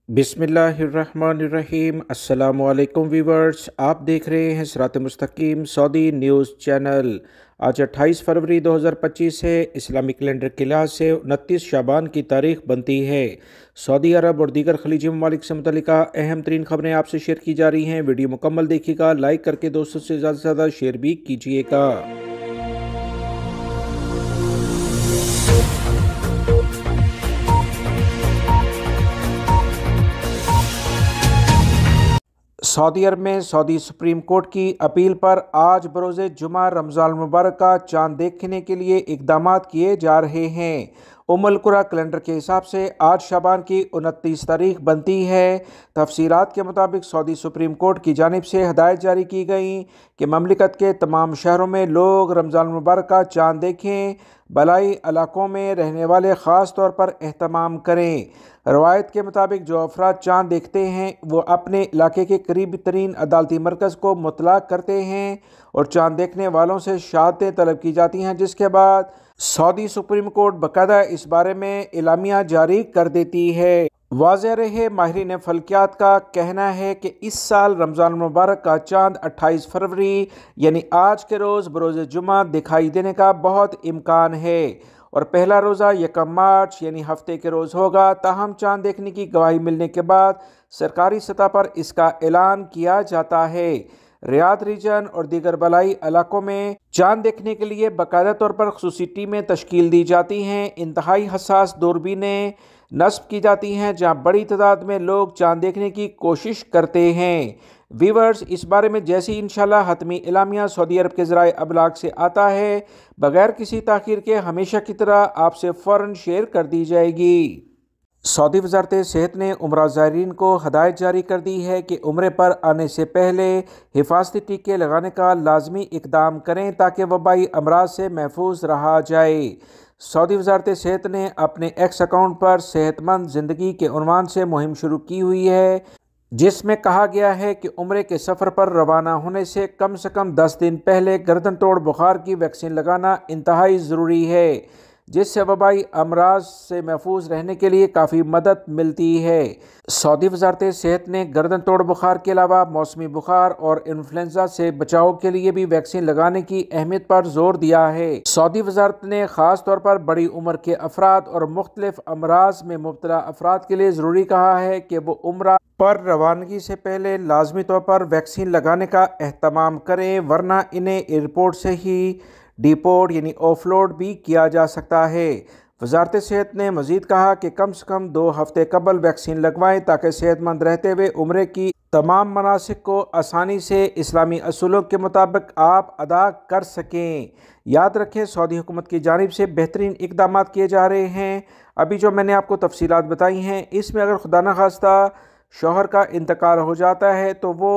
बिस्मिल्लाहिर्रहमानिर्रहीम। अस्सलामु अलैकुम व्यूवर्स, आप देख रहे हैं सिरात मुस्तकीम सऊदी न्यूज़ चैनल। आज 28 फरवरी 2025 है। इस्लामी कैलेंडर के लिहाज से 29 शाबान की तारीख बनती है। सऊदी अरब और दीगर खलीजी ममालिक से मुतल्लिका अहम तरीन खबरें आपसे शेयर की जा रही हैं। वीडियो मुकम्मल देखिएगा, लाइक करके दोस्तों से ज़्यादा से ज़्यादा शेयर भी कीजिएगा। सऊदी अरब में सऊदी सुप्रीम कोर्ट की अपील पर आज बरोज़ जुमा रमज़ान मुबारक का चांद देखने के लिए इक़दामात किए जा रहे हैं। उम्मुल कुरा कैलेंडर के हिसाब से आज शाबान की 29 तारीख बनती है। तफसीलात के मुताबिक सऊदी सुप्रीम कोर्ट की जानिब से हदायत जारी की गई कि ममलिकत के तमाम शहरों में लोग रमज़ान मुबारक का चांद देखें। बलाई इलाकों में रहने वाले ख़ास तौर पर एहतमाम करें। रवायत के मुताबिक जो अफराद चांद देखते हैं वो अपने इलाके के करीब तरीन अदालती मरकज़ को मुतला करते हैं और चांद देखने वालों से शहादतें तलब की जाती हैं, जिसके बाद सऊदी सुप्रीम कोर्ट बाकायदा इस बारे में एलामिया जारी कर देती है। वाज़ेह रहे, माहिरीन फल्कियात का कहना है कि इस साल रमज़ान मुबारक का चांद 28 फरवरी यानी आज के रोज़ बरोज़ जुमा दिखाई देने का बहुत इम्कान है और पहला रोज़ा 1 मार्च यानी हफ्ते के रोज़ होगा। ताहम चांद देखने की गवाही मिलने के बाद सरकारी सतह पर इसका ऐलान किया जाता है। रियाद रीजन और दीगर बलाई इलाकों में चांद देखने के लिए बाकायदा तौर पर खुसूसी टीमें तश्कील दी जाती हैं। इंतहाई हसास दूरबीनें नस्ब की जाती हैं जहां बड़ी तादाद में लोग चांद देखने की कोशिश करते हैं। व्यूवर्स, इस बारे में जैसी इंशाल्लाह हतमी इलामिया सऊदी अरब के ज़राए अबलाग से आता है, बगैर किसी ताख़ीर के हमेशा की तरह आपसे फ़ौरन शेयर कर दी जाएगी। सऊदी वज़ारत सेहत ने उम्रा ज़ायरीन को हदायत जारी कर दी है कि उम्रे पर आने से पहले हिफाजती टीके लगाने का लाजमी इक़दाम करें ताकि वबाई अमराज से महफूज रहा जाए। सऊदी वज़ारत सेहत ने अपने एक्स अकाउंट पर सेहतमंद ज़िंदगी के उन्वान से मुहिम शुरू की हुई है, जिसमें कहा गया है कि उम्रे के सफ़र पर रवाना होने से कम 10 दिन पहले गर्दन तोड़ बुखार की वैक्सीन लगाना इंतहाई ज़रूरी है, जिससे वबाई अमराज से महफूज रहने के लिए काफ़ी मदद मिलती है। सऊदी वज़ारत सेहत ने गर्दन तोड़ बुखार के अलावा मौसमी बुखार और इन्फ्लुएंजा से बचाव के लिए भी वैक्सीन लगाने की अहमियत पर जोर दिया है। सऊदी वज़ारत ने ख़ास तौर पर बड़ी उम्र के अफराद और मुख्तलिफ अमराज में मुब्तला अफराद के लिए ज़रूरी कहा है कि वो उम्रा पर रवानगी से पहले लाजमी तौर पर वैक्सीन लगाने का एहतमाम करें, वरना इन्हें एयरपोर्ट से ही डिपोर्ट यानी ऑफलोड भी किया जा सकता है। वज़ारत सेहत ने मज़ीद कहा कि कम से कम 2 हफ्ते कबल वैक्सीन लगवाएं ताकि सेहतमंद रहते हुए उम्रे की तमाम मनासिक को आसानी से इस्लामी असूलों के मुताबिक आप अदा कर सकें। याद रखें, सऊदी हुकूमत की जानिब से बेहतरीन इक़दामात किए जा रहे हैं। अभी जो मैंने आपको तफसीलात बताई हैं, इसमें अगर खुदा न खास्ता शौहर का इंतकाल हो जाता है तो वो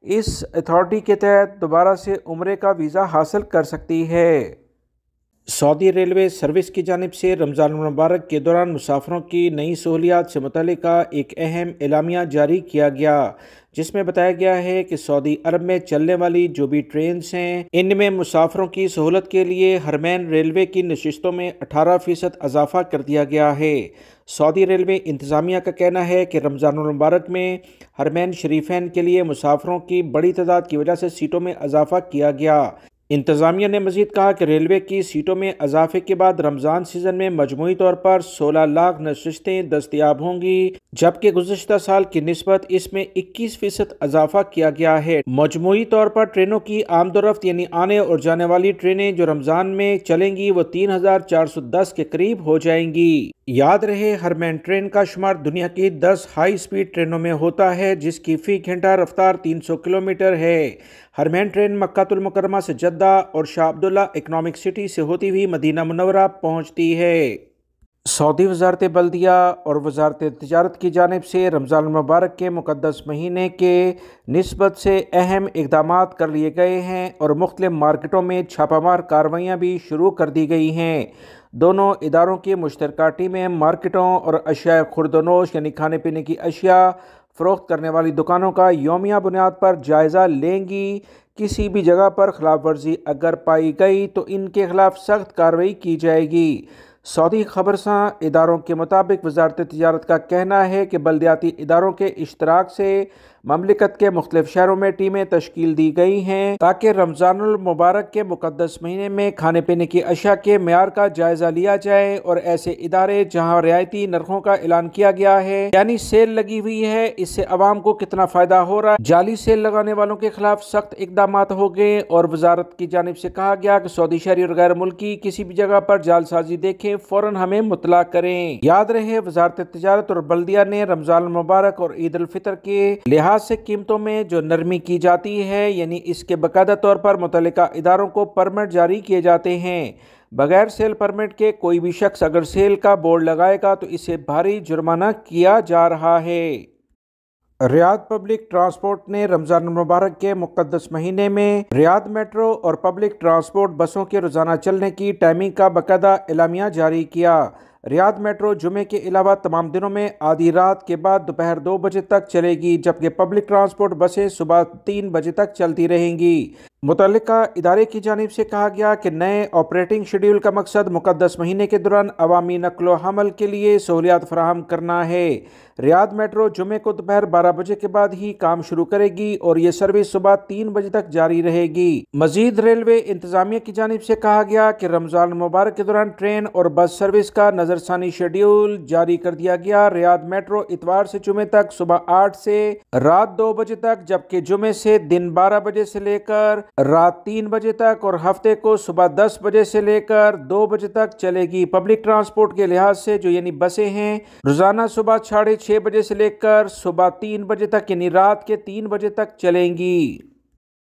इस अथॉरिटी के तहत दोबारा से उम्रे का वीज़ा हासिल कर सकती है। सऊदी रेलवे सर्विस की जानिब से रमज़ान मुबारक के दौरान मुसाफिरों की नई सहूलियात से मुतल्लिका एक अहम एलामिया जारी किया गया, जिसमें बताया गया है कि सऊदी अरब में चलने वाली जो भी ट्रेन्स हैं, इनमें मुसाफिरों की सहूलत के लिए हरमैन रेलवे की नशिस्तों में 18% इजाफा कर दिया गया है। सऊदी रेलवे इंतज़ामिया का कहना है कि रमज़ान मुबारक में हरमैन शरीफैन के लिए मुसाफिरों की बड़ी तादाद की वजह से सीटों में इजाफा किया गया। इंतज़ामिया ने मज़ीद कहा कि रेलवे की सीटों में इजाफे के बाद रमज़ान सीज़न में मजमूई तौर पर 16 लाख नशिस्तें दस्तयाब होंगी, जबकि गुज़श्ता साल की निस्बत इसमें 21% इजाफा किया गया है। मजमूई तौर पर ट्रेनों की आमदोरफ्त यानी आने और जाने वाली ट्रेनें जो रमज़ान में चलेंगी वो 3410 के करीब हो जाएंगी। याद रहे, हरमैन ट्रेन का शुमार दुनिया की 10 हाई स्पीड ट्रेनों में होता है, जिसकी फ़ी घंटा रफ्तार 300 किलोमीटर है। हरमैन ट्रेन मक्कातुल मुकर्रमा से जद्दा और शाह अब्दुल्ला इकनॉमिक सिटी से होती हुई मदीना मुनव्वरा पहुँचती है। सऊदी वज़ारत बल्दिया और वज़ारत तिजारत की जानिब से रमज़ान मुबारक के मुक़द्दस महीने के निस्बत से अहम इक़दामात कर लिए गए हैं और मुख्तलिफ मार्केटों में छापामार कार्रवाइयाँ भी शुरू कर दी गई हैं। दोनों इदारों की मुश्तरका टीमें मार्केटों और अशिया खुर्दनोश यानी खाने पीने की अशिया फ़रोख्त करने वाली दुकानों का यौमिया बुनियाद पर जायज़ा लेंगी। किसी भी जगह पर खिलाफ वर्जी अगर पाई गई तो इनके खिलाफ सख्त कार्रवाई की जाएगी। سعودی خبرساں اداروں کے مطابق وزارت تجارت کا کہنا ہے کہ بلدیاتی اداروں کے اشتراک سے مملکت کے مختلف شہروں میں ٹیمیں تشکیل دی گئی ہیں تاکہ رمضان المبارک کے مقدس مہینے میں کھانے پینے کی اشیاء کے معیار کا جائزہ لیا جائے اور ایسے ادارے جہاں رعایتی نرخوں کا اعلان کیا گیا ہے یعنی سیل لگی ہوئی ہے، اس سے عوام کو کتنا فائدہ ہو رہا ہے، جعلی سیل لگانے والوں کے خلاف سخت اقدامات ہو گئے اور وزارت کی جانب سے کہا گیا کہ سعودی شہری اور غیر ملکی کسی بھی جگہ پر جعل سازی دیکھیں فوراً ہمیں مطلع کریں۔ یاد رہے وزارت تجارت اور بلدیہ نے رمضان المبارک اور عید الفطر کے لحاظ سے قیمتوں میں جو نرمی کی جاتی ہے یعنی اس کے باقاعدہ طور پر متعلقہ اداروں کو پرمٹ جاری کیے جاتے ہیں۔ بغیر سیل پرمٹ کے کوئی بھی شخص اگر سیل کا بورڈ لگائے گا تو اسے بھاری جرمانہ کیا جا رہا ہے۔ ریاض پبلک ٹرانسپورٹ نے رمضان المبارک کے مقدس مہینے میں ریاض میٹرو اور پبلک ٹرانسپورٹ بسوں کے روزانہ چلنے کی ٹائمنگ کا باقاعدہ اعلامیہ جاری کیا۔ ریاض میٹرو جمعے کے علاوہ تمام دنوں میں آدھی رات کے بعد دوپہر 2 بجے تک چلے گی، جبکہ پبلک ٹرانسپورٹ بسیں صبح 3 بجے تک چلتی رہیں گی۔ متعلقہ ادارے کی جانب سے کہا گیا کہ نئے آپریٹنگ شیڈول کا مقصد مقدس مہینے کے دوران عوامی نقل و حمل کے لیے سہولیات فراہم کرنا ہے۔ ریاض میٹرو جمعے کو دوپہر 12 بجے کے بعد ہی کام شروع کرے گی اور یہ سروس صبح 3 بجے تک جاری رہے گی۔ مزید ریلوے انتظامیہ کی جانب سے کہا گیا کہ رمضان المبارک کے دوران ٹرین اور بس سروس کا نظرثانی شیڈول جاری کر دیا گیا۔ ریاض میٹرو اتوار سے جمعے تک صبح 8 سے رات 2 بجے تک، جبکہ جمعے سے دن 12 بجے سے لے کر رات 3 بجے تک اور ہفتے کو صبح 10 بجے سے لے کر 2 بجے تک چلے گی۔ پبلک ٹرانسپورٹ کے لحاظ سے جو یعنی بسیں ہیں روزانہ صبح 6:30 بجے سے لے کر صبح 3 بجے تک یعنی رات کے 3 بجے تک چلیں گی۔